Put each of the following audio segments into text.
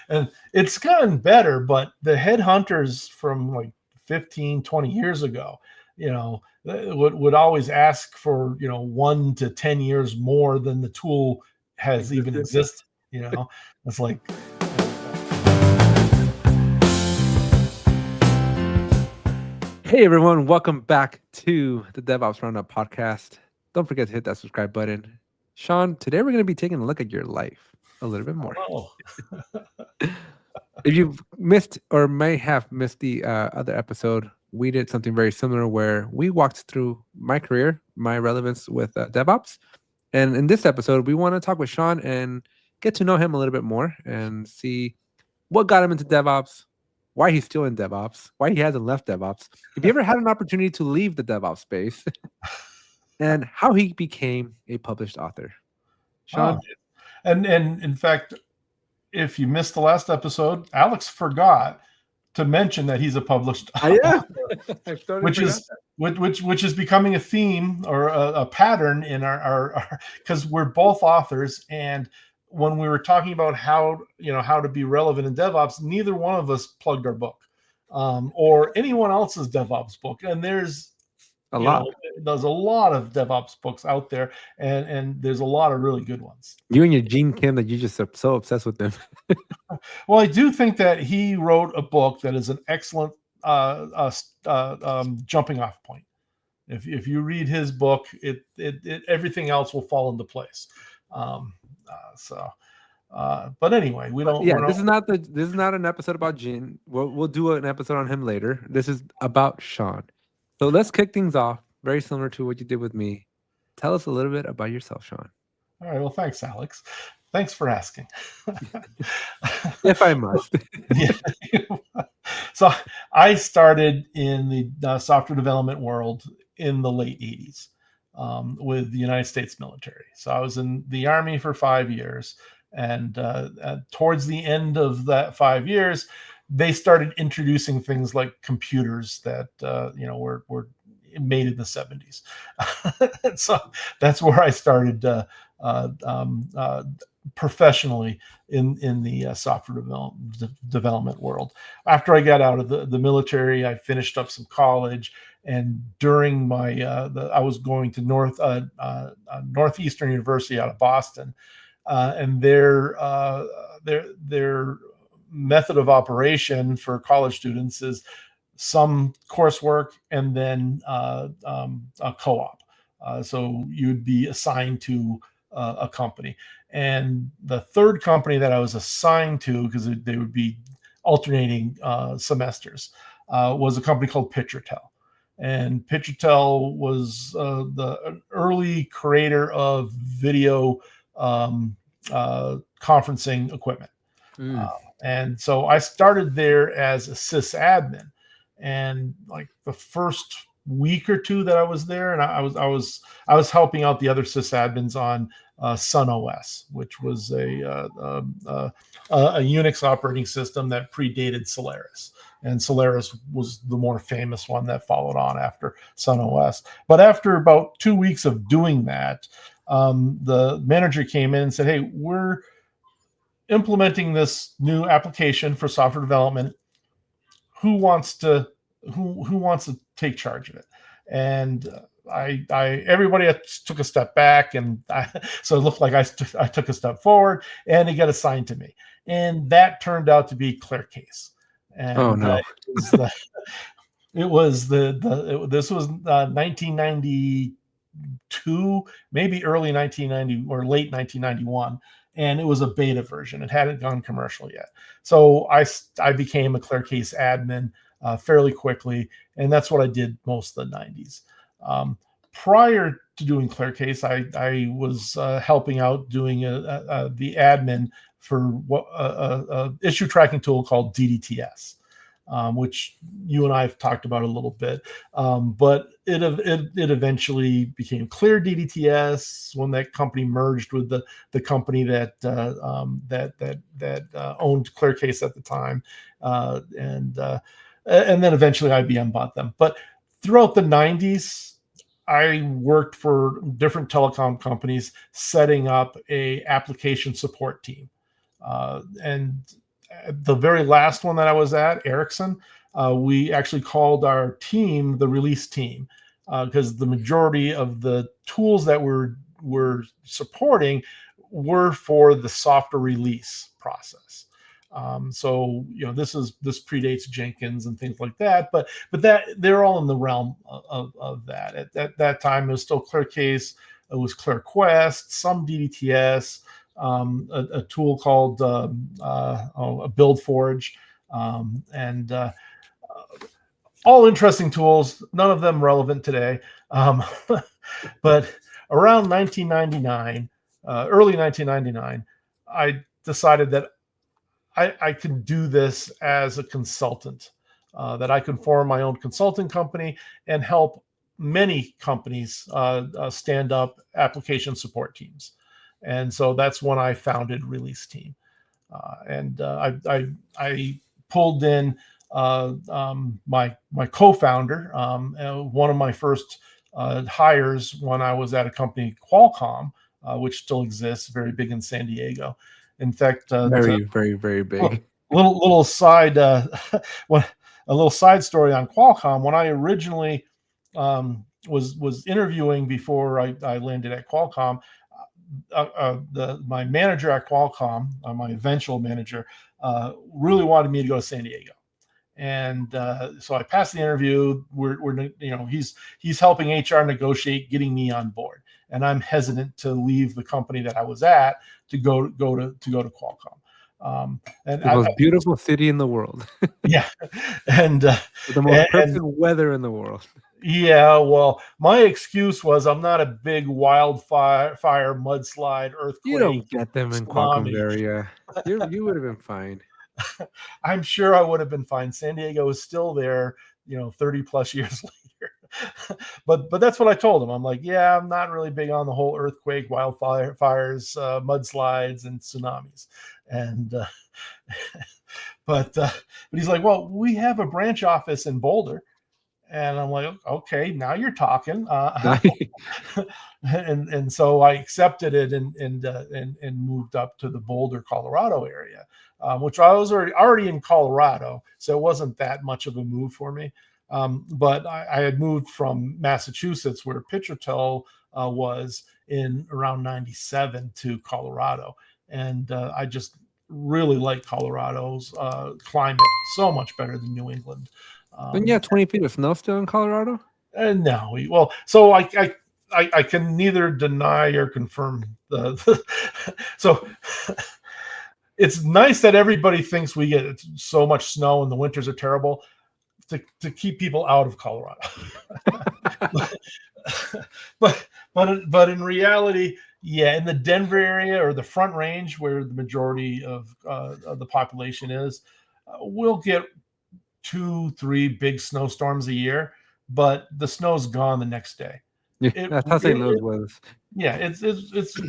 And it's gotten better, but the headhunters from like 15, 20 years ago, would always ask for, 1 to 10 years more than the tool has even existed. It's like, Hey everyone, welcome back to the DevOps Roundup podcast. Don't forget to hit that subscribe button. Shawn, today we're going to be taking a look at your life a little bit more. If you've missed or may have missed the other episode, we did something very similar where we walked through my career, my relevance with DevOps. And in this episode, we want to talk with Shawn and get to know him a little bit more and see what got him into DevOps, why he's still in DevOps, why he hasn't left DevOps, if you ever had an opportunity to leave the DevOps space, and how he became a published author. Shawn? And in fact, if you missed the last episode, Alex forgot to mention that he's a published author, which is becoming a theme or a pattern in our because we're both authors. And when we were talking about how to be relevant in DevOps, neither one of us plugged our book or anyone else's DevOps book. And there's there's a lot of DevOps books out there, and there's a lot of really good ones. You and your Gene Kim that you just are so obsessed with them. Well, I do think that he wrote a book that is an excellent jumping off point. If you read his book, it everything else will fall into place. But anyway, we don't. Yeah, this is not an episode about Gene. We'll do an episode on him later. This is about Shawn. So let's kick things off. Very similar to what you did with me. Tell us a little bit about yourself, Shawn. All right. Well, thanks, Alex. Thanks for asking. If I must. So I started in the software development world in the late 80s with the United States military. So I was in the Army for 5 years. And towards the end of that 5 years, they started introducing things like computers that were made in the 70s. So that's where I started professionally in the software development world. After I got out of the military, I finished up some college, and during my I was going to Northeastern University out of Boston, and their method of operation for college students is some coursework and then a co-op. So you'd be assigned to a company. And the third company that I was assigned to, because they would be alternating semesters, was a company called Pitchertel. And Pitchertel was the early creator of video conferencing equipment. And so I started there as a sysadmin, and like the first week or two that I was there, and I was helping out the other sysadmins on Sun OS, which was a Unix operating system that predated Solaris. And Solaris was the more famous one that followed on after Sun OS. But after about 2 weeks of doing that, the manager came in and said, "Hey, we're implementing this new application for software development. Who wants to take charge of it?" And everybody took a step back, and so it looked like I took a step forward, and it got assigned to me, and that turned out to be ClearCase. And oh no! This was 1992, maybe early 1990 or late 1991. And it was a beta version. It hadn't gone commercial yet. So I became a ClearCase admin fairly quickly, and that's what I did most of the 90s. Prior to doing ClearCase, I was helping out doing the admin for a issue tracking tool called DDTS, which you and I have talked about a little bit. But it eventually became Clear DDTS when that company merged with the company that owned ClearCase at the time, and then eventually IBM bought them. But throughout the 90s, I worked for different telecom companies setting up a application support team. And the very last one that I was at, Ericsson, we actually called our team the release team because the majority of the tools that we're supporting were for the software release process. So this predates Jenkins and things like that, but that they're all in the realm of that. At that time, it was still ClearCase, it was ClearQuest, some DDTS, a tool called a BuildForge, and all interesting tools. None of them relevant today, but around 1999, early 1999, I decided that I could do this as a consultant, that I could form my own consulting company and help many companies stand up application support teams. And so that's when I founded ReleaseTEAM. And I pulled in my co-founder, one of my first hires when I was at a company, Qualcomm, which still exists, very big in San Diego. In fact, very, very, very big. Little side, a little side story on Qualcomm. When I originally was interviewing before I landed at Qualcomm, my manager at Qualcomm, my eventual manager, really wanted me to go to San Diego. And so I passed the interview. He's helping HR negotiate getting me on board, and I'm hesitant to leave the company that I was at to go to Qualcomm. And the most beautiful city in the world. Yeah, and the most perfect weather in the world. Yeah, well, my excuse was I'm not a big wildfire, mudslide, earthquake. You don't get them in Qualcomm's area. You would have been fine. I'm sure I would have been fine. San Diego is still there, 30 plus years later. but that's what I told him. I'm like, yeah, I'm not really big on the whole earthquake, wildfires, mudslides, and tsunamis. And but he's like, well, we have a branch office in Boulder. And I'm like, okay, now you're talking. And so I accepted it and moved up to the Boulder, Colorado area, which I was already in Colorado, so it wasn't that much of a move for me. But I had moved from Massachusetts, where Pitchertoe was, in around 97 to Colorado, and I just really like Colorado's climate so much better than New England. Then 20 feet of snow still in Colorado? No, well, so I can neither deny or confirm so it's nice that everybody thinks we get so much snow and the winters are terrible to keep people out of Colorado. but in reality, yeah, in the Denver area or the Front Range, where the majority of the population is, we'll get 2-3 big snowstorms a year, but the snow's gone the next day. Yeah, that's how St. Louis was. Yeah, it's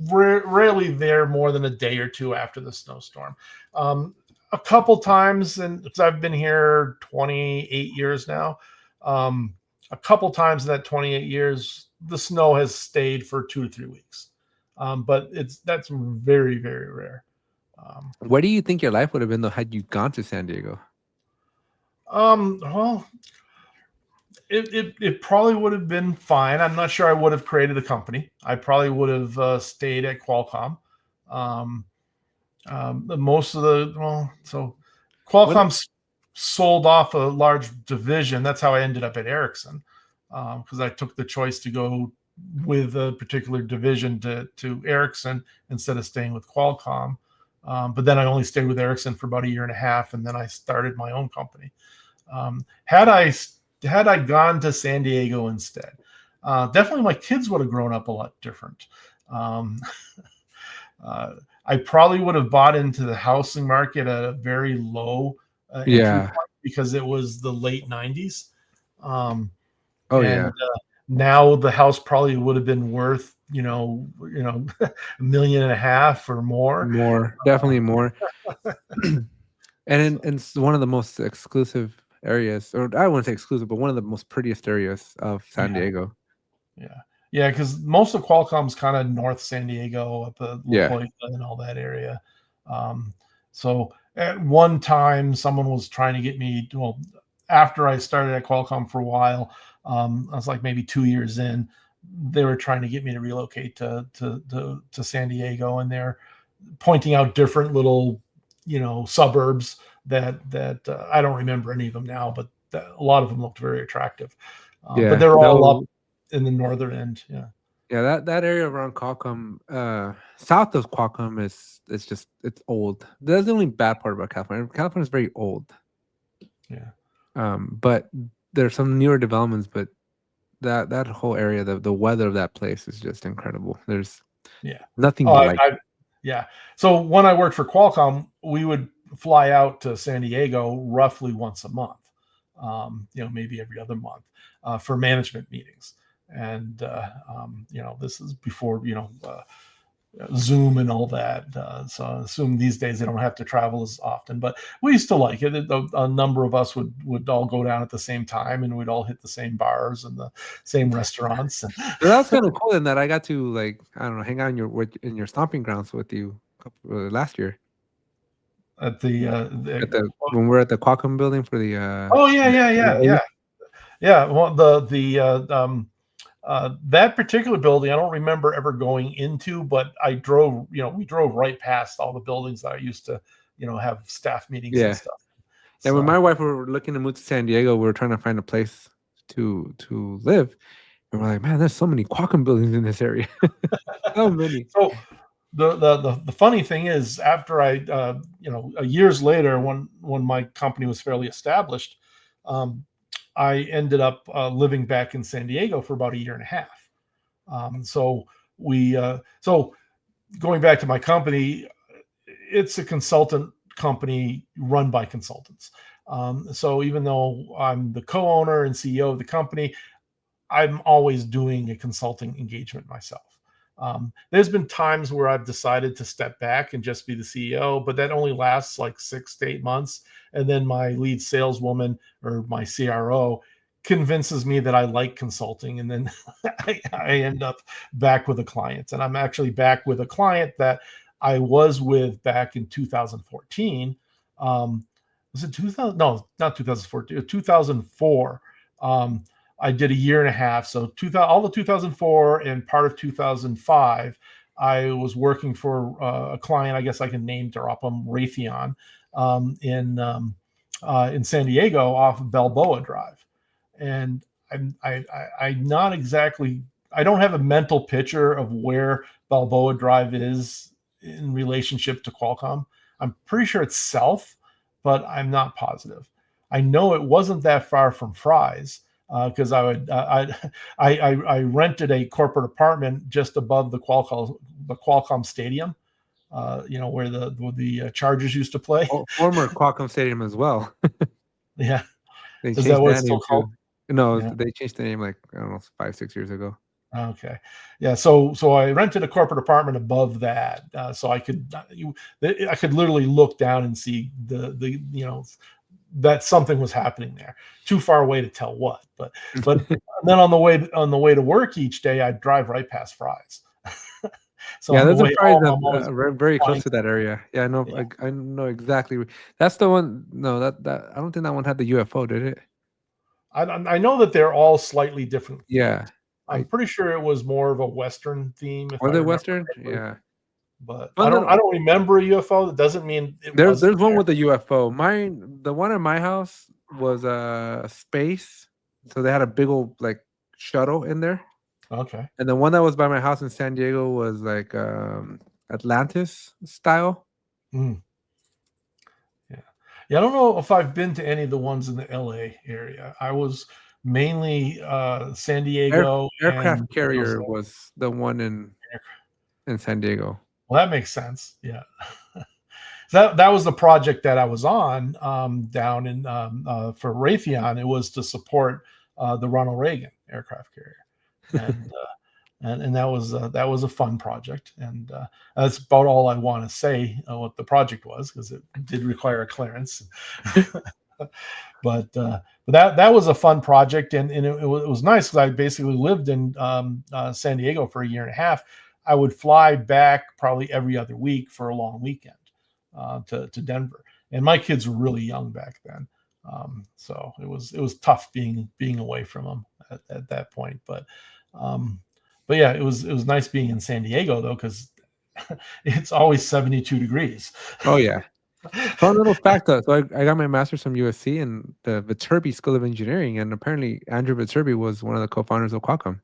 rarely there more than a day or two after the snowstorm. A couple times, and because I've been here 28 years now, a couple times in that 28 years, the snow has stayed for 2 to 3 weeks. But that's very, very rare. Where do you think your life would have been though had you gone to San Diego? Well, it probably would have been fine. I'm not sure I would have created the company. I probably would have stayed at Qualcomm. Most of so Qualcomm sold off a large division. That's how I ended up at Ericsson, because I took the choice to go with a particular division to Ericsson instead of staying with Qualcomm. But then I only stayed with Ericsson for about 1.5 years, and then I started my own company. Had I gone to San Diego instead, definitely my kids would have grown up a lot different. I probably would have bought into the housing market at a very low entry point because it was the late 90s. Now the house probably would have been worth, $1.5 million or more. More, definitely more. And it's one of the most exclusive areas, or I wouldn't say exclusive, but one of the most prettiest areas of San Diego. Yeah, because most of Qualcomm's kind of North San Diego, up at La Jolla and all that area. So at one time, someone was trying to get me. Well, after I started at Qualcomm for a while, I was like maybe 2 years in. They were trying to get me to relocate to San Diego, and they're pointing out different little, suburbs that I don't remember any of them now, but a lot of them looked very attractive. But Yeah, they're all up in the northern end. Yeah. Yeah, that area around Qualcomm, south of Qualcomm it's old. That's the only bad part about California. California is very old. Yeah. But there's some newer developments, but that whole area, the weather of that place is just incredible. There's nothing like it. Yeah. So when I worked for Qualcomm, we would fly out to San Diego roughly once a month, maybe every other month, for management meetings. And this is before Zoom and all that. So I assume these days they don't have to travel as often, but we used to like it. A number of us would all go down at the same time, and we'd all hit the same bars and the same restaurants. And So that was kind of cool in that I got to, like, I don't know, hang out in your stomping grounds with you last year at the when we're at the Qualcomm building for the oh yeah. Well, that particular building, I don't remember ever going into, but we drove right past all the buildings that I used to, have staff meetings and stuff. Yeah, when my wife were looking to move to San Diego, we were trying to find a place to live. And we're like, man, there's so many Qualcomm buildings in this area. So many. So the funny thing is, after I years later, when my company was fairly established, I ended up living back in San Diego for about a year and a half. So going back to my company, it's a consultant company run by consultants. So even though I'm the co-owner and CEO of the company, I'm always doing a consulting engagement myself. There's been times where I've decided to step back and just be the CEO, but that only lasts like 6 to 8 months. And then my lead saleswoman or my CRO convinces me that I like consulting. And then I end up back with a client. And I'm actually back with a client that I was with back in 2014. Was it 2000? No, not 2014, 2004. I did a year and a half. So all the 2004 and part of 2005, I was working for a client. I guess I can name drop them, Raytheon, in San Diego off of Balboa Drive. And I not exactly. I don't have a mental picture of where Balboa Drive is in relationship to Qualcomm. I'm pretty sure it's south, but I'm not positive. I know it wasn't that far from Fry's, because I rented a corporate apartment just above the Qualcomm Stadium, where the Chargers used to play. Former Qualcomm Stadium as well. Yeah, They is changed that what that it's name still called? No, Yeah. they changed the name like, I don't know, 5-6 years ago. Okay, yeah. So I rented a corporate apartment above that, so I could literally look down and see that something was happening there. Too far away to tell what, but then on the way to work each day, I'd drive right past Fry's. So yeah, on the there's a way Fry's home, I'm always very close to that area. Yeah, I know. Yeah. I know exactly. That's the one. No, that I don't think that one had the UFO, did it? I know that they're all slightly different themes. Yeah, I'm pretty sure it was more of a Western theme, if or I the remember Western. correctly. Yeah, But fun little. I don't remember a UFO. That doesn't mean it There's wasn't one there. with the UFO. The one in my house was a space, so they had a big old like shuttle in there. Okay. And the one that was by my house in San Diego was like Atlantis style. Mm. Yeah. I don't know if I've been to any of the ones in the LA area. I was mainly San Diego and Aircraft carrier was the one in San Diego. Well, that makes sense. Yeah. That was the project that I was on, down in for Raytheon. It was to support the Ronald Reagan aircraft carrier, and that was a fun project. And that's about all I want to say what the project was, because it did require a clearance. But that was a fun project, and it was nice because I basically lived in San Diego for a year and a half. I would fly back probably every other week for a long weekend to Denver. and my kids were really young back then. So it was tough being away from them at that point. Um, but yeah, it was nice being in San Diego though, because it's always 72 degrees. Oh yeah. Fun little fact though. So I got my master's from USC and the Viterbi School of Engineering, and apparently Andrew Viterbi was one of the co-founders of Qualcomm.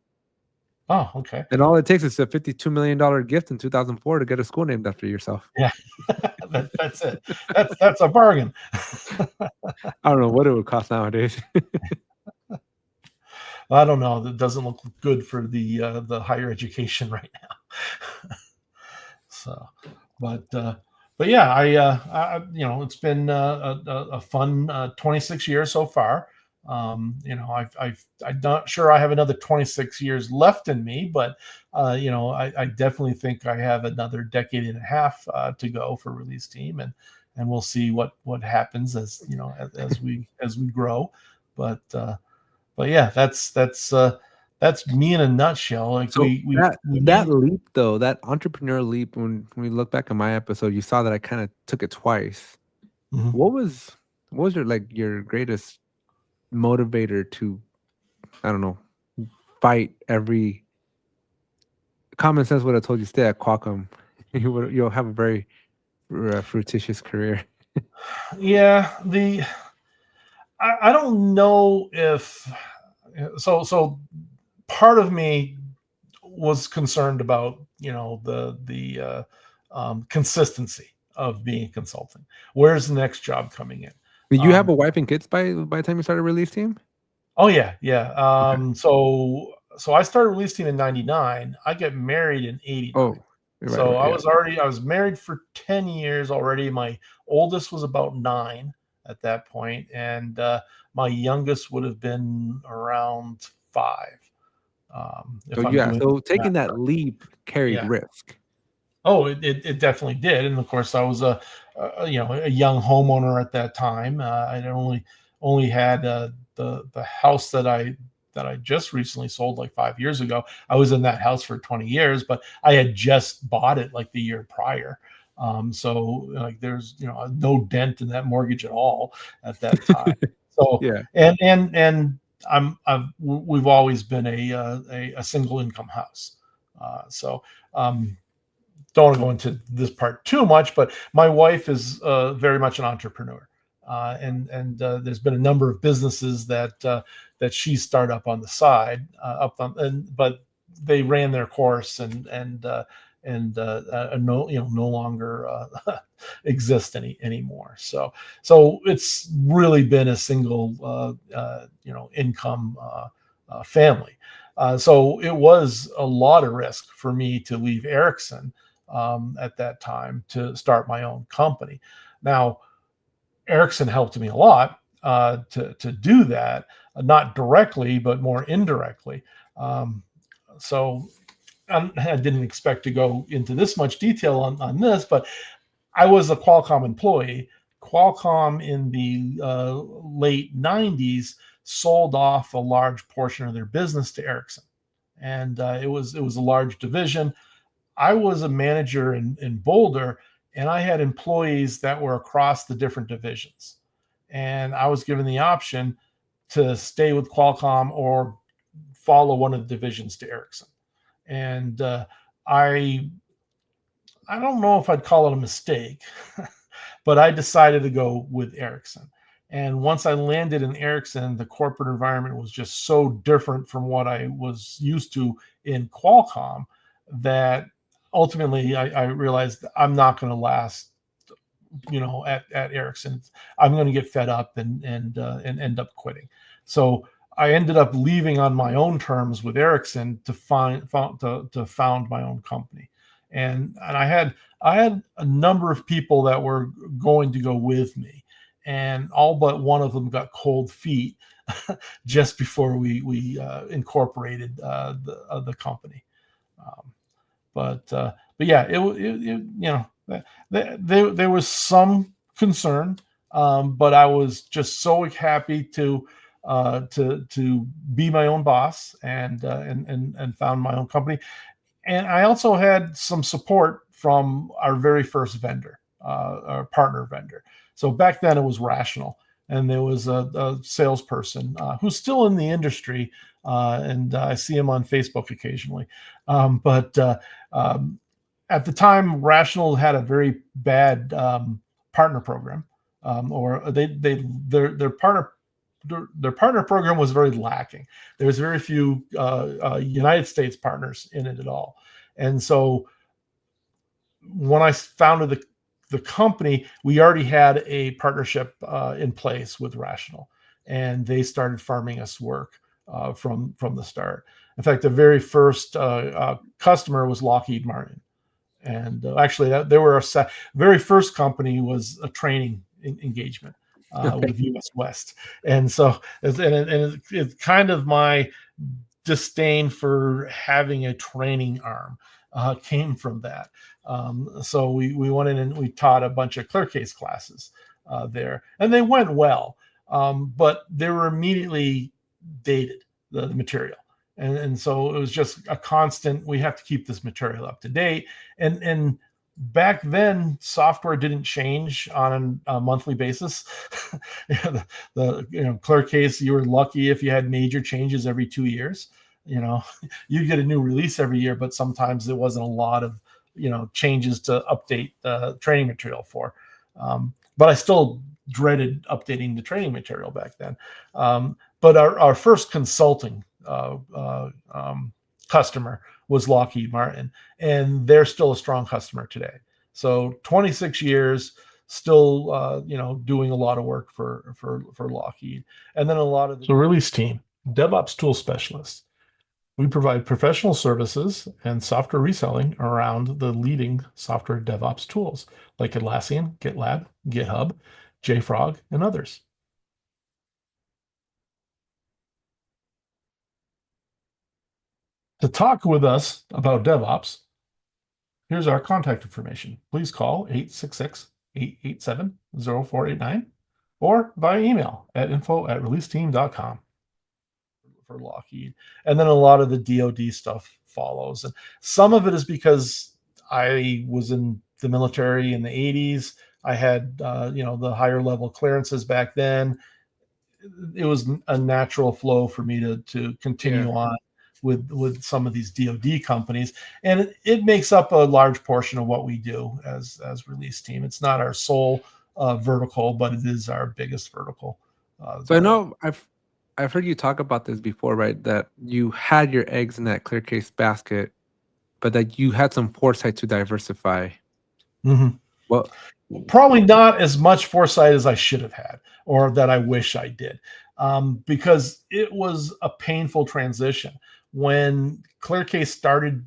Oh, okay. And all it takes is a $52 million gift in 2004 to get a school named after yourself. Yeah, that's it. That's a bargain. I don't know what it would cost nowadays. I don't know. That doesn't look good for the higher education right now. So, but yeah, it's been a fun 26 years so far. I'm not sure I have another 26 years left in me, but I definitely think I have another decade and a half to go for ReleaseTEAM, and we'll see what happens as as we grow. But yeah, that's me in a nutshell. Like So we that leap though, that entrepreneurial leap, when we look back at my episode, you saw that I kind of took it twice. Mhm. What was your greatest motivator to, I don't know, fight every common sense would have told you stay at Qualcomm. You'll have a very fruititious career. Yeah, I don't know if so part of me was concerned about consistency of being a consultant. Where's the next job coming in? Did you have Um, a wife and kids by the time you started ReleaseTEAM? oh yeah, yeah. Okay. So I started ReleaseTEAM in '99. I got married in '89. Oh, right, So right, yeah. I was married for 10 years already. My oldest was about 9 at that point, and my youngest would have been around 5. So If I'm yeah, doing so that taking that correct. leap carried Yeah. risk. Oh, it definitely did, and of course I was a young homeowner at that time. I only had the house that I just recently sold like 5 years ago. I was in that house for 20 years, but I had just bought it like the year prior. So like there's no dent in that mortgage at all at that time. So Yeah. and we've always been a single income house. So don't want to go into this part too much, but my wife is very much an entrepreneur, and there's been a number of businesses that she started up on the side, but they ran their course and no longer exist anymore. So it's really been a single income family. So it was a lot of risk for me to leave Ericsson at that time to start my own company. Now, Ericsson helped me a lot to do that, not directly, but more indirectly. So I didn't expect to go into this much detail on this, but I was a Qualcomm employee. Qualcomm in the late 90s sold off a large portion of their business to Ericsson, and it was a large division. I was a manager in Boulder, and I had employees that were across the different divisions, and I was given the option to stay with Qualcomm or follow one of the divisions to Ericsson. And I I don't know if I'd call it a mistake, but I decided to go with Ericsson. And once I landed in Ericsson, the corporate environment was just so different from what I was used to in Qualcomm that ultimately I realized I'm not going to last, at Ericsson. I'm going to get fed up and end up quitting. So I ended up leaving on my own terms with Ericsson to found my own company, and I had a number of people that were going to go with me, and all but one of them got cold feet just before we incorporated the company. Um, but yeah, there was some concern, but I was just so happy to be my own boss and found my own company. And I also had some support from our very first vendor, our partner vendor. So back then it was Rational, and there was a salesperson who's still in the industry, and I see him on Facebook occasionally. But at the time, Rational had a very bad partner program, or their partner program was very lacking. There was very few United States partners in it at all, and so when I founded the company, we already had a partnership in place with Rational, and they started farming us work from the start. In fact, the very first customer was Lockheed Martin, and actually, they were our very first company was a training engagement with US West, and so it's kind of my disdain for having a training arm came from that. So we went in and we taught a bunch of ClearCase classes there, and they went well, but they were immediately dated, the material. And so it was just a constant, we have to keep this material up to date. And back then, software didn't change on a monthly basis. the ClearCase, you were lucky if you had major changes every 2 years. You get a new release every year, but sometimes there wasn't a lot of changes to update the training material for. But I still dreaded updating the training material back then. But our first consulting customer was Lockheed Martin, and they're still a strong customer today. So 26 years, still doing a lot of work for Lockheed, and then a lot of the ReleaseTEAM, DevOps tool specialists. We provide professional services and software reselling around the leading software DevOps tools like Atlassian, GitLab, GitHub, jfrog, and others. To talk with us about DevOps, here's our contact information. Please call 866-887-0489 or via email at info@releaseteam.com for Lockheed. And then a lot of the DoD stuff follows. And some of it is because I was in the military in the 80s. I had, the higher level clearances back then. It was a natural flow for me to continue on with some of these DoD companies, and it makes up a large portion of what we do as ReleaseTEAM. It's not our sole vertical, but it is our biggest vertical. So I know I've heard you talk about this before, right? That you had your eggs in that ClearCase basket, but that you had some foresight to diversify. Mm-hmm. Well, probably not as much foresight as I should have had, or that I wish I did, because it was a painful transition. When ClearCase started,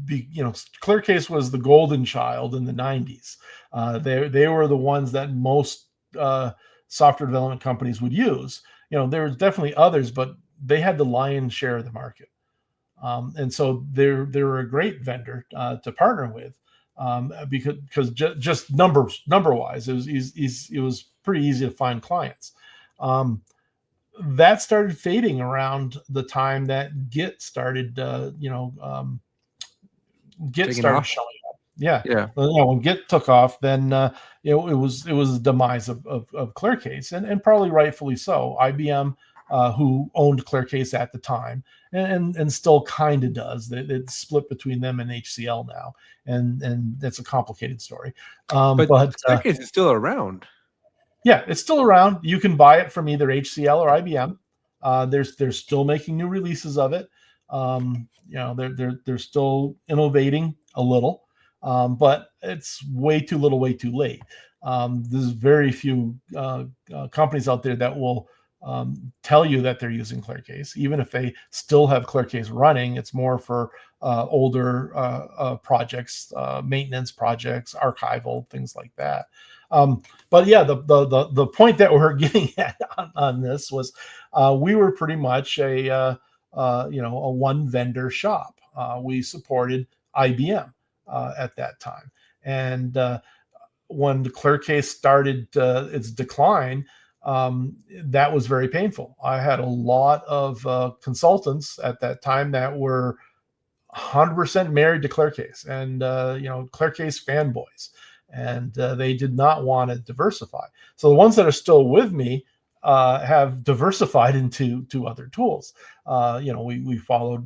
ClearCase was the golden child in the 90s. They were the ones that most software development companies would use. There were definitely others, but they had the lion's share of the market. And so they were a great vendor to partner with, because just number wise, it was pretty easy to find clients. That started fading around the time that Git started, Git started showing up. Yeah. When Git took off, then it was the demise of ClearCase, and probably rightfully so. IBM, who owned ClearCase at the time, and still kind of does. It's split between them and HCL now, and that's a complicated story. But ClearCase is still around. Yeah, it's still around. You can buy it from either HCL or IBM. They're still making new releases of it. They're still innovating a little, but it's way too little, way too late. There's very few companies out there that will tell you that they're using ClearCase, even if they still have ClearCase running. It's more for older projects, maintenance projects, archival, things like that. But yeah, the point that we're getting at on this was we were pretty much a one vendor shop. We supported IBM at that time, and when the ClearCase started its decline, that was very painful. I had a lot of consultants at that time that were 100% married to ClearCase, and ClearCase fanboys. and they did not want to diversify. So the ones that are still with me have diversified into other tools. We followed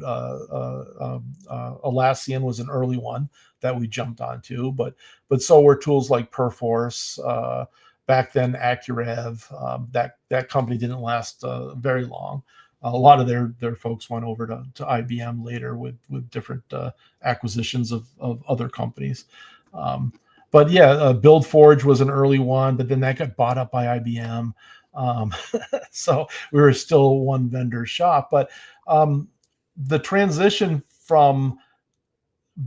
Atlassian was an early one that we jumped onto, but so were tools like Perforce. Back then, Accurev. That company didn't last very long. A lot of their folks went over to IBM later with different acquisitions of other companies. But yeah, BuildForge was an early one, but then that got bought up by IBM. So we were still one vendor shop. But the transition from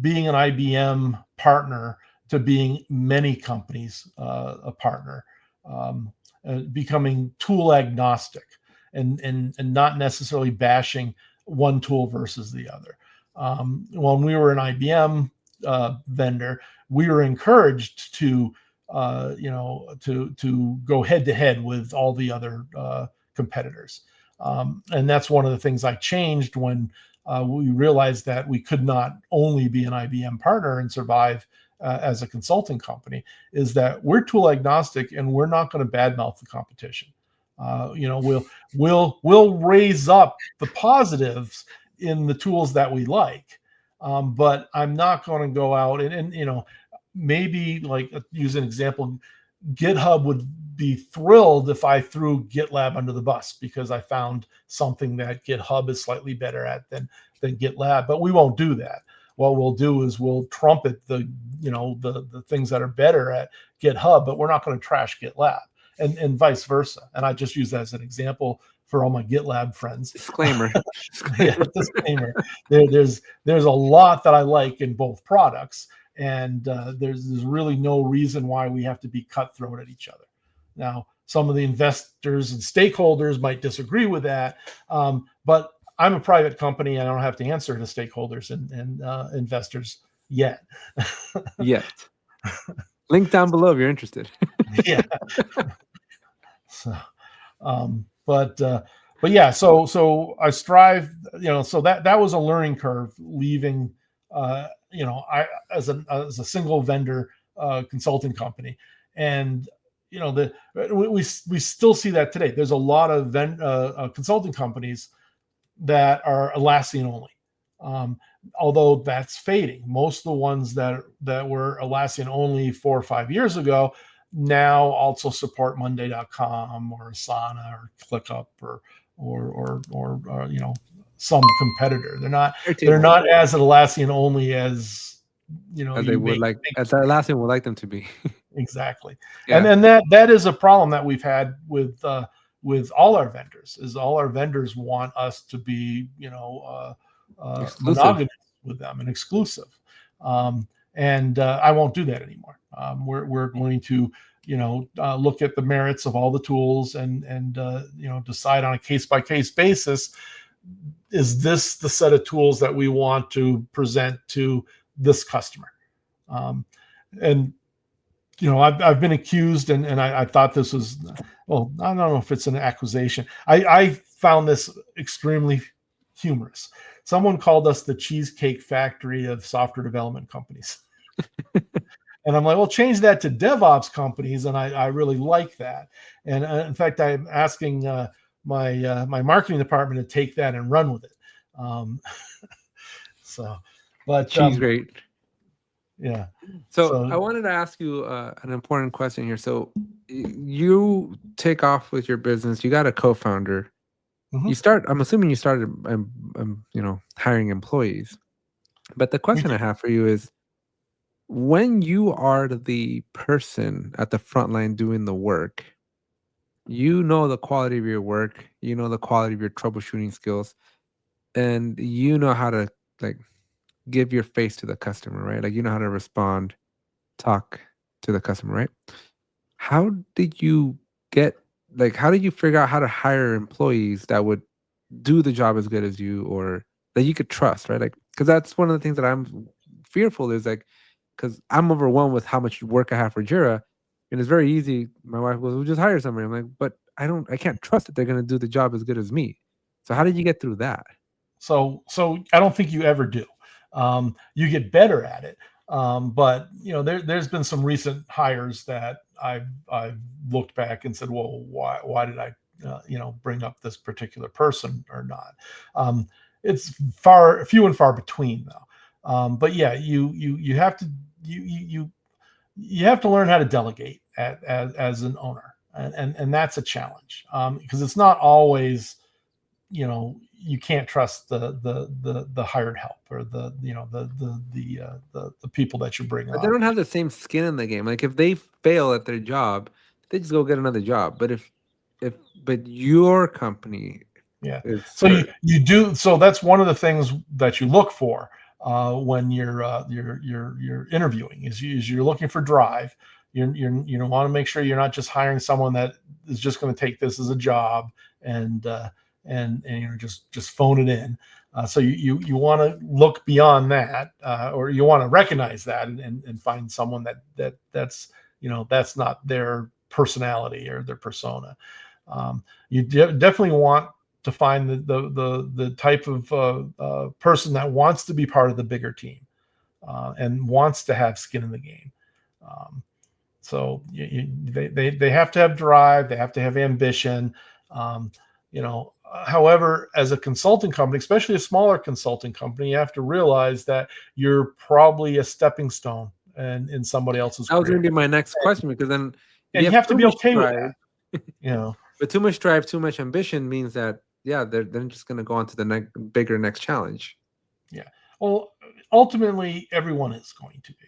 being an IBM partner to being many companies a partner, becoming tool agnostic, and not necessarily bashing one tool versus the other. When we were an IBM vendor, we were encouraged to go head to head with all the other competitors, and that's one of the things I changed when we realized that we could not only be an IBM partner and survive as a consulting company, is that we're tool agnostic and we're not going to badmouth the competition. We'll raise up the positives in the tools that we like, but I'm not going to go out and maybe, like, use an example. GitHub would be thrilled if I threw GitLab under the bus because I found something that GitHub is slightly better at than GitLab, but we won't do that. What we'll do is we'll trumpet the things that are better at GitHub, but we're not going to trash GitLab, and vice versa. And I just use that as an example for all my GitLab friends. Disclaimer. Yeah, disclaimer. There's a lot that I like in both products, and there's really no reason why we have to be cutthroat at each other. Now, some of the investors and stakeholders might disagree with that, but I'm a private company and I don't have to answer to stakeholders and investors yet. Yet. Link down below if you're interested. Yeah. So, but yeah, so I strive, so that was a learning curve leaving, I as a single vendor consulting company, and we still see that today. There's a lot of consulting companies that are Atlassian only. Although that's fading. Most of the ones that were Atlassian only 4 or 5 years ago now also support Monday.com or Asana or ClickUp or some competitor. They're not as Atlassian only as as they would like, as Atlassian would like them to be. Exactly. Yeah. And that is a problem that we've had with all our vendors. Is all our vendors want us to be monogamous with them and exclusive, and I won't do that anymore. We're going to look at the merits of all the tools and decide on a case-by-case basis, is this the set of tools that we want to present to this customer? And I've been accused, and I thought this was, well, I don't know if it's an accusation. I found this extremely humorous. Someone called us the Cheesecake Factory of software development companies. And I'm like, well, change that to DevOps companies, and I really like that. And in fact, I'm asking my marketing department to take that and run with it. But she's great. Yeah. So I wanted to ask you an important question here. So you take off with your business. You got a co-founder. Mm-hmm. I'm assuming you started, hiring employees. But the question I have for you is, when you are the person at the front line doing the work, the quality of your work, the quality of your troubleshooting skills, and you know how to give your face to the customer, right? Like, how to respond, talk to the customer, right? How did you figure out how to hire employees that would do the job as good as you, or that you could trust, right? Like, because that's one of the things that I'm fearful is, because I'm overwhelmed with how much work I have for Jira, and it's very easy. My wife goes, "We'll just hire somebody." I'm like, but I can't trust that they're going to do the job as good as me. So how did you get through that? So I don't think you ever do. You get better at it. But there's been some recent hires that I've looked back and said, well, why did I bring up this particular person or not? It's few and far between though. But yeah, you have to you have to learn how to delegate as an owner, and that's a challenge, because it's not always, you can't trust the hired help, or the people that you bring But they on. don't have the same skin in the game. Like if they fail at their job, they just go get another job. But but your company Yeah. is So you do. So that's one of the things that you look for when you're interviewing, is you're looking for drive. You want to make sure you're not just hiring someone that is just going to take this as a job and just phone it in. So you want to look beyond that, or you want to recognize that, and find someone that's not their personality or their persona. You definitely want to find the type of person that wants to be part of the bigger team, and wants to have skin in the game. So they have to have drive. They have to have ambition. However, as a consulting company, especially a smaller consulting company, you have to realize that you're probably a stepping stone in somebody else's that was going career, to be my next question, because then if and you you have have to too be much okay with drive, that. but too much drive, too much ambition means that they're just going to go on to the next challenge. Yeah. Well, ultimately, everyone is going to be.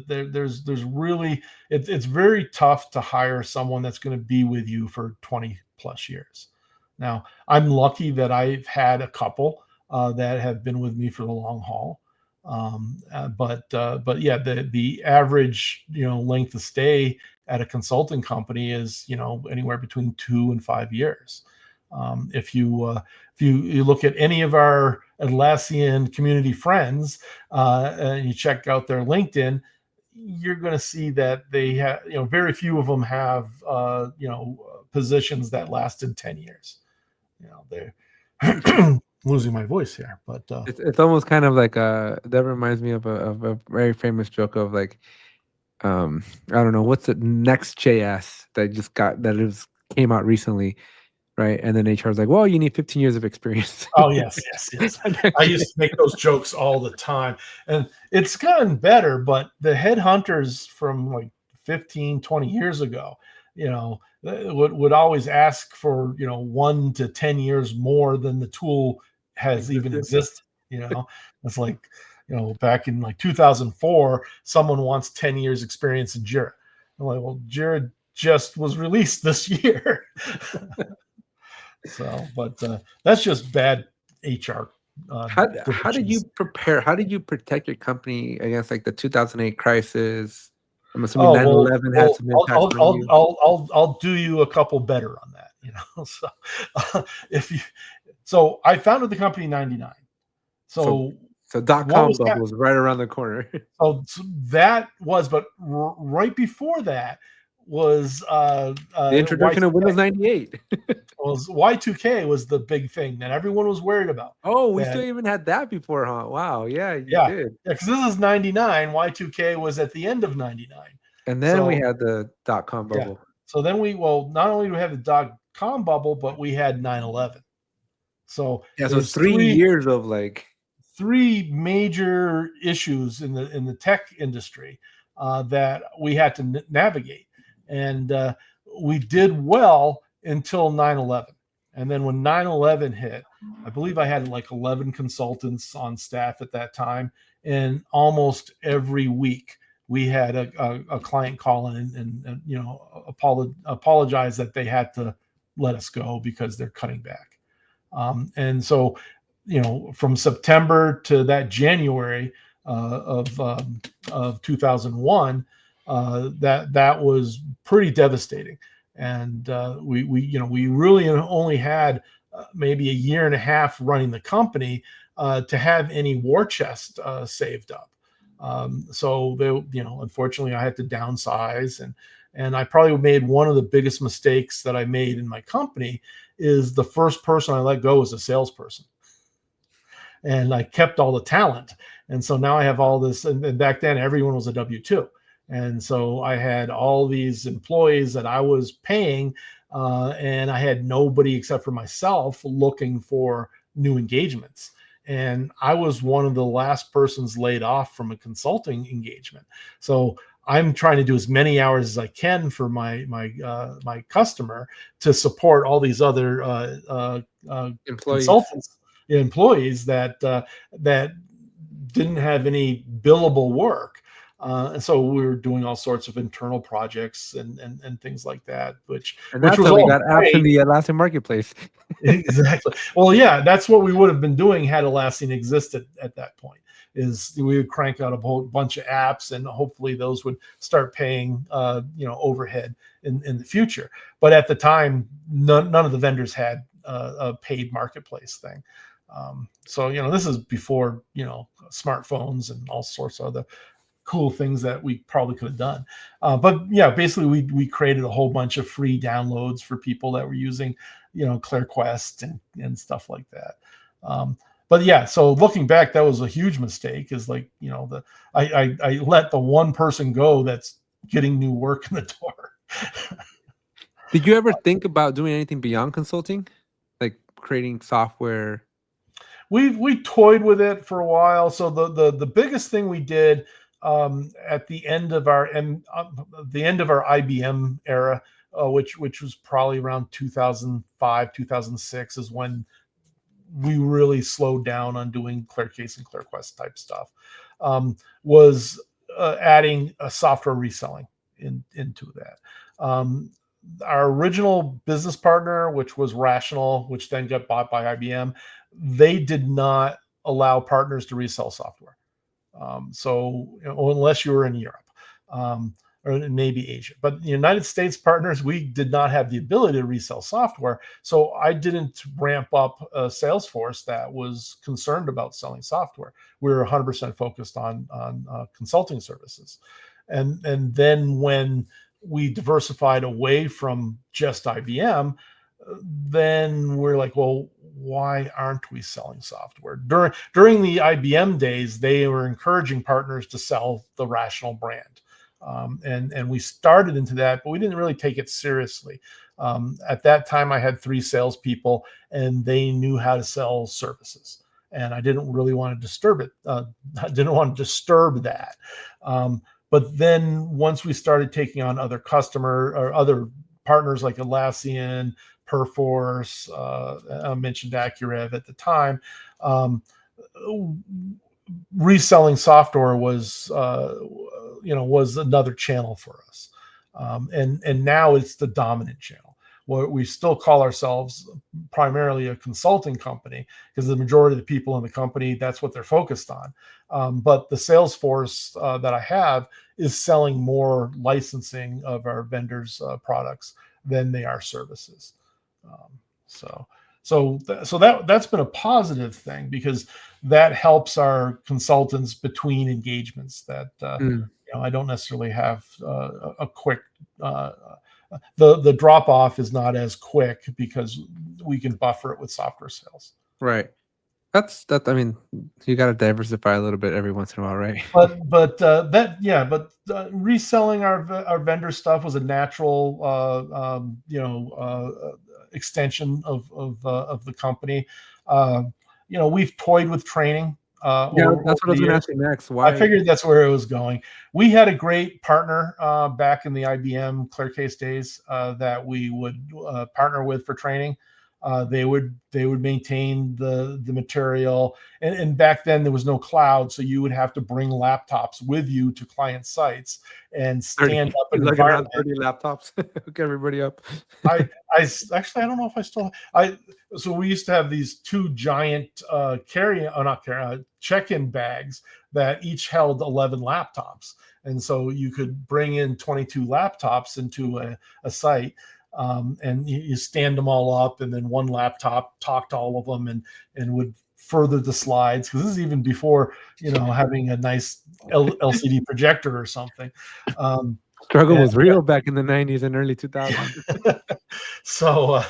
There's really, it's very tough to hire someone that's going to be with you for 20 plus years. Now, I'm lucky that I've had a couple that have been with me for the long haul. But yeah, the average length of stay at a consulting company is anywhere between 2 and 5 years. If you look at any of our Atlassian community friends, and you check out their LinkedIn, you're going to see that they have, very few of them have, positions that lasted 10 years. They're losing my voice here, but It's almost kind of like that reminds me of a very famous joke of like, I don't know what's the next JS that came out recently, right? And then HR is like, well, you need 15 years of experience. oh yes, I used to make those jokes all the time, and it's gotten better, but the headhunters from like 15, 20 years ago, would always ask for 1 to 10 years more than the tool has even existed. It's like, back in like 2004, someone wants 10 years experience in Jira. I'm like, well, Jira just was released this year. So, but that's just bad HR. How did you prepare? How did you protect your company against like the 2008 crisis? I'm assuming 9/11 had some impacts on you. I'll do you a couple better on that. So I founded the company in '99. So .com bubble was right around the corner. So that was, but right before that was the introduction of Windows 98. Was Y2K was the big thing that everyone was worried about. Oh, we still even had that before, huh? Wow, yeah, you did. Yeah, because this is '99. Y2K was at the end of '99, and then we had the .com bubble. Yeah. So then not only do we have the .com bubble, but we had 9/11. So yeah, so it's 3 years of like 3 major issues in the tech industry that we had to navigate, and we did well until 9/11. And then when 9/11 hit, I believe I had like 11 consultants on staff at that time, and almost every week we had a client call in and apologize that they had to let us go because they're cutting back. And so, from September to that January of 2001, that was pretty devastating. And we really only had maybe a year and a half running the company to have any war chest saved up. So unfortunately, I had to downsize, and I probably made one of the biggest mistakes that I made in my company. Is the first person I let go was a salesperson, and I kept all the talent. And so now I have all this, and back then everyone was a W-2. And so I had all these employees that I was paying, and I had nobody except for myself looking for new engagements. And I was one of the last persons laid off from a consulting engagement. So I'm trying to do as many hours as I can for my customer to support all these other consultants, employees that that didn't have any billable work. And so we were doing all sorts of internal projects and things like that, which that's was how we all got apps in great. the Atlassian marketplace. Exactly. Well, yeah, that's what we would have been doing had Atlassian existed at that point. Is we would crank out a whole bunch of apps, and hopefully those would start paying, overhead in the future. But at the time, none of the vendors had a paid marketplace thing. So this is before smartphones and all sorts of other cool things that we probably could have done. But yeah, basically we created a whole bunch of free downloads for people that were using, ClearQuest and stuff like that. But yeah, so looking back, that was a huge mistake. Is like, I let the one person go that's getting new work in the door. Did you ever think about doing anything beyond consulting, like creating software? We toyed with it for a while. So the biggest thing we did at the end of our IBM era, which was probably around 2005, 2006, is when we really slowed down on doing ClearCase and ClearQuest type stuff. Was adding a software reselling into that. Our original business partner, which was Rational, which then got bought by IBM, they did not allow partners to resell software. So unless you were in Europe, or maybe Asia, but the United States partners, we did not have the ability to resell software. So I didn't ramp up a sales force that was concerned about selling software. We were 100% focused on consulting services. And then when we diversified away from just IBM, then we're like, well, why aren't we selling software? During the IBM days, they were encouraging partners to sell the Rational brand. And we started into that, but we didn't really take it seriously. At that time, I had 3 salespeople, and they knew how to sell services. And I didn't really want to disturb it. I didn't want to disturb that. But then once we started taking on other customer or other partners like Atlassian, Perforce, I mentioned Accurev at the time, reselling software was another channel for us. And now it's the dominant channel. We still call ourselves primarily a consulting company because the majority of the people in the company, that's what they're focused on. But the sales force that I have is selling more licensing of our vendors' products than they are services. So that's been a positive thing because that helps our consultants between engagements that I don't necessarily have a quick the drop off is not as quick because we can buffer it with software sales. Right. That's I mean, you got to diversify a little bit every once in a while, right? But reselling our vendor stuff was a natural extension of the company. We've toyed with training. That's what I was going to ask you next. Why? I figured that's where it was going. We had a great partner back in the IBM ClearCase days that we would partner with for training. They would maintain the material, and back then there was no cloud, so you would have to bring laptops with you to client sites and stand up an environment. 30 laptops, hook everybody up. I don't know if I still so we used to have these 2 giant check-in bags that each held 11 laptops, and so you could bring in 22 laptops into a site. And you stand them all up, and then one laptop talked to all of them and would further the slides, because this is even before having a nice LCD projector or something. Struggle was real back in the 90s and early 2000s. So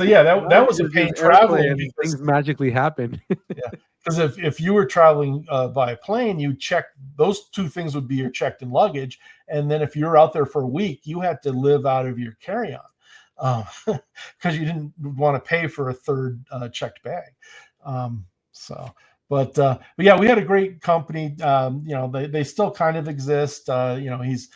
yeah, that was a pain traveling because things magically happen. Yeah, because if you were traveling by plane, you check those two things would be your checked in luggage, and then if you're out there for a week, you had to live out of your carry-on because you didn't want to pay for a third checked bag. So, but yeah, we had a great company. They still kind of exist. He's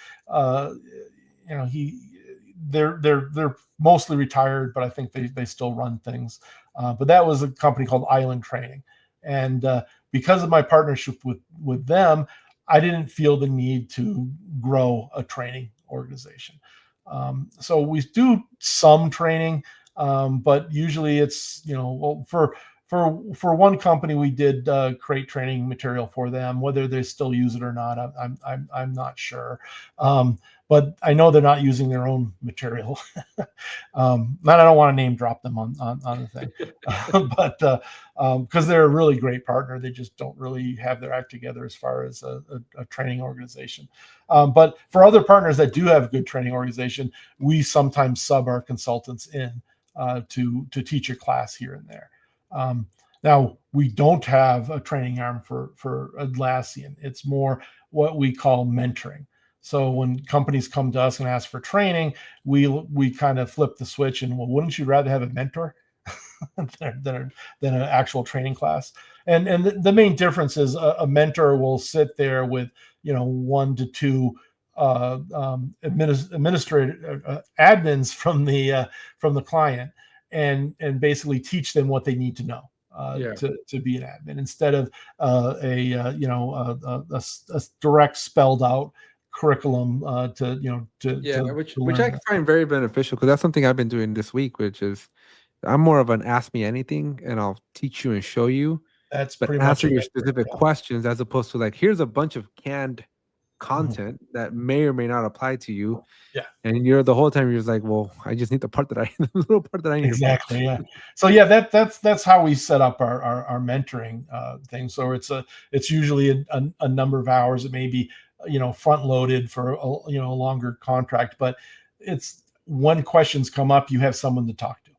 they're mostly retired, but I think they still run things. But that was a company called Island Training, and because of my partnership with them, I didn't feel the need to grow a training organization. So we do some training, but usually it's for one company we did create training material for them. Whether they still use it or not, I'm not sure. But I know they're not using their own material. And I don't want to name drop them on the thing, but because they're a really great partner, they just don't really have their act together as far as a training organization. But for other partners that do have a good training organization, we sometimes sub our consultants in to teach a class here and there. Now we don't have a training arm for Atlassian. It's more what we call mentoring. So when companies come to us and ask for training, we kind of flip the switch and, well, wouldn't you rather have a mentor than an actual training class? And the main difference is a mentor will sit there with 1 to 2 administrative admins from the client and basically teach them what they need to know to be an admin, instead of a direct spelled out curriculum which I find very beneficial, because that's something I've been doing this week, which is I'm more of an ask me anything and I'll teach you and show you, that's but pretty answer much your specific questions, as opposed to like, here's a bunch of canned content that may or may not apply to you. Yeah. And you're the whole time you're just like, well, I just need the part that the little part that I need. Exactly. Yeah. So yeah, that's how we set up our mentoring thing. So it's usually a number of hours. It may be front loaded for a longer contract, but it's when questions come up, you have someone to talk to,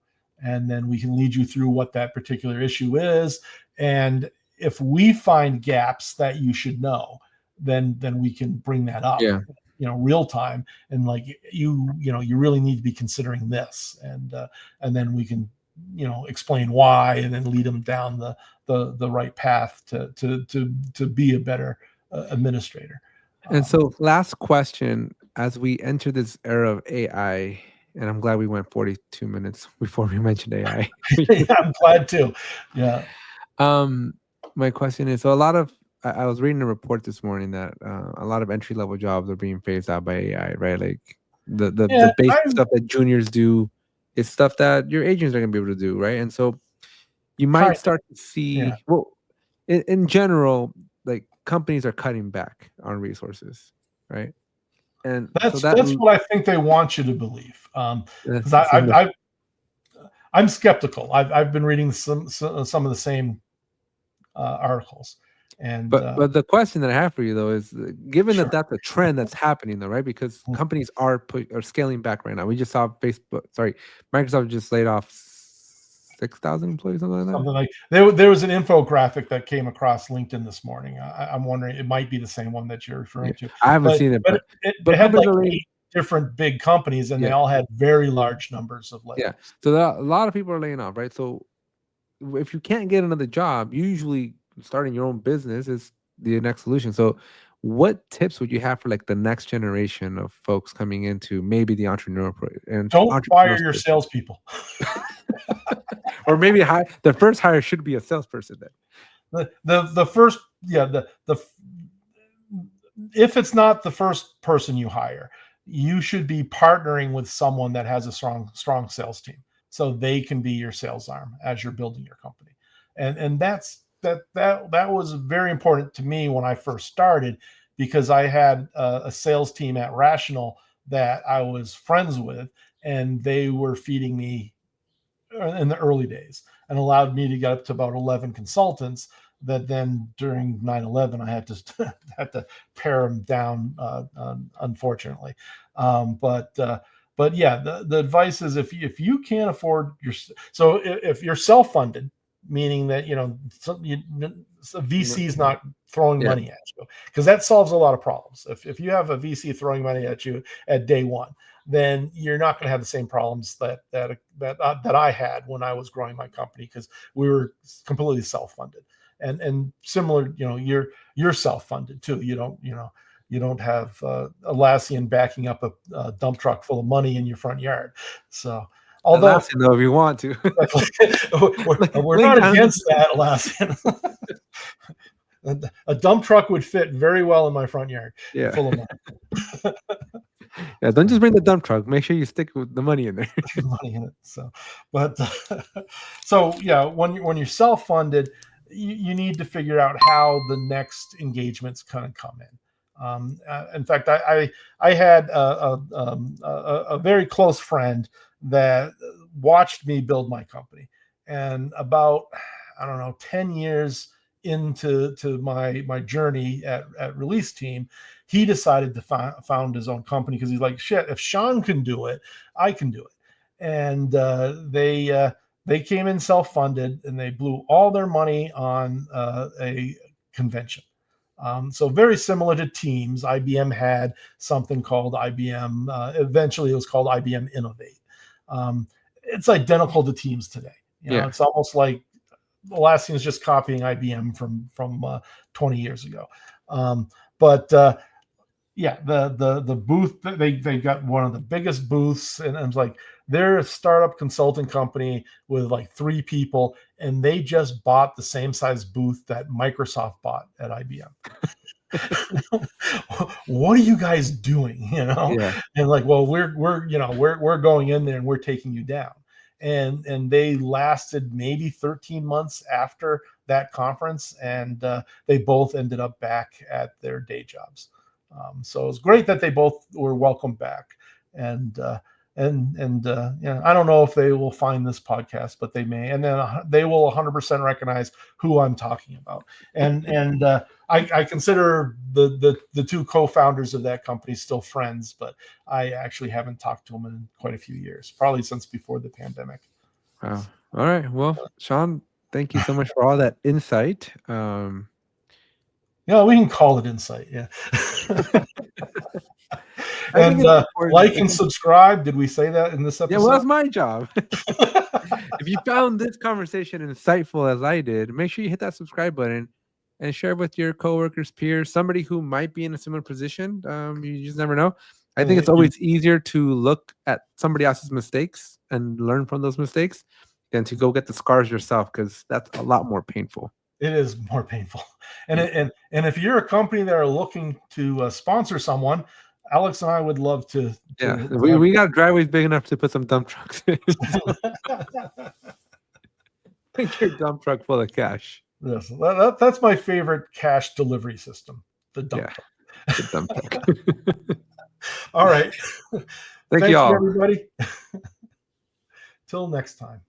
and then we can lead you through what that particular issue is. And if we find gaps that you should know, then we can bring that up. Yeah. Real time, and like you really need to be considering this, and then we can explain why, and then lead them down the right path to be a better administrator. And so, last question, as we enter this era of AI, and I'm glad we went 42 minutes before we mentioned AI. Yeah, I'm glad too. Yeah. My question is, so I was reading a report this morning that a lot of entry level jobs are being phased out by AI, right? Like the basic stuff that juniors do is stuff that your agents are going to be able to do, right? And so you might start to see, well, in general, like companies are cutting back on resources, right? And that's what I think they want you to believe. Because I'm skeptical. I've been reading some of the same articles. And but the question that I have for you though is, given that that's a trend that's happening though, right? Because companies are scaling back right now. We just saw Microsoft just laid off 6,000 employees, something like that. There was an infographic that came across LinkedIn this morning. I'm wondering, it might be the same one that you're referring to. I haven't seen it, but it had like 8 different big companies, and they all had very large numbers of layoffs. Yeah, so a lot of people are laying off, right? So if you can't get another job, usually starting your own business is the next solution. So what tips would you have for like the next generation of folks coming into maybe the entrepreneur and don't fire your salespeople. Or maybe the first hire should be a salesperson then. The first, if it's not the first person you hire, you should be partnering with someone that has a strong sales team, so they can be your sales arm as you're building your company. And that was very important to me when I first started, because I had a sales team at Rational that I was friends with, and they were feeding me in the early days and allowed me to get up to about 11 consultants that then during 9/11 I had to pare them down, unfortunately. But yeah, the advice is, if you can't afford if you're self-funded, meaning that a VC is not throwing Yeah. money at you, because that solves a lot of problems. If you have a VC throwing money at you at day one, then you're not going to have the same problems that I had when I was growing my company, because we were completely self-funded, and similar, you're self-funded too. You don't have Atlassian backing up a dump truck full of money in your front yard. So, although Atlassian, though, if you want to. we're not against that, Atlassian. A dump truck would fit very well in my front yard, full of money. Yeah, don't just bring the dump truck. Make sure you stick with the money in there. Money in it. So, but so yeah, when you're self-funded, you need to figure out how the next engagements kind of come in. In fact, I had a very close friend that watched me build my company, and about, I don't know, 10 years into my journey at ReleaseTEAM, he decided to found his own company, because he's like, shit, if Shawn can do it, I can do it. And they came in self-funded, and they blew all their money on a convention. So very similar to Teams, IBM had something called IBM. Eventually, it was called IBM Innovate. It's identical to Teams today. It's almost like Atlassian is just copying IBM from 20 years ago. Yeah, the booth, they got one of the biggest booths, and I was like, they're a startup consulting company with like 3 people, and they just bought the same size booth that Microsoft bought at IBM. What are you guys doing? And like, well, we're going in there and we're taking you down. And they lasted maybe 13 months after that conference, and they both ended up back at their day jobs. So it was great that they both were welcomed back. And I don't know if they will find this podcast, but they may, and then they will 100% recognize who I'm talking about. And I consider the 2 co-founders of that company still friends, but I actually haven't talked to them in quite a few years, probably since before the pandemic. Wow. All right. Well, Shawn, thank you so much for all that insight. Yeah, we can call it insight. Yeah. And like and subscribe. Did we say that in this episode? Yeah, well, that's my job. If you found this conversation insightful as I did, make sure you hit that subscribe button and share with your coworkers, peers, somebody who might be in a similar position. You just never know. I think it's always easier to look at somebody else's mistakes and learn from those mistakes than to go get the scars yourself, because that's a lot more painful. It is more painful. And if you're a company that are looking to sponsor someone, Alex and I would love to. We got driveways big enough to put some dump trucks in. Make your dump truck full of cash. Yes, that's my favorite cash delivery system. The dump truck. The dump truck. All right. Thank you all, everybody. Till next time.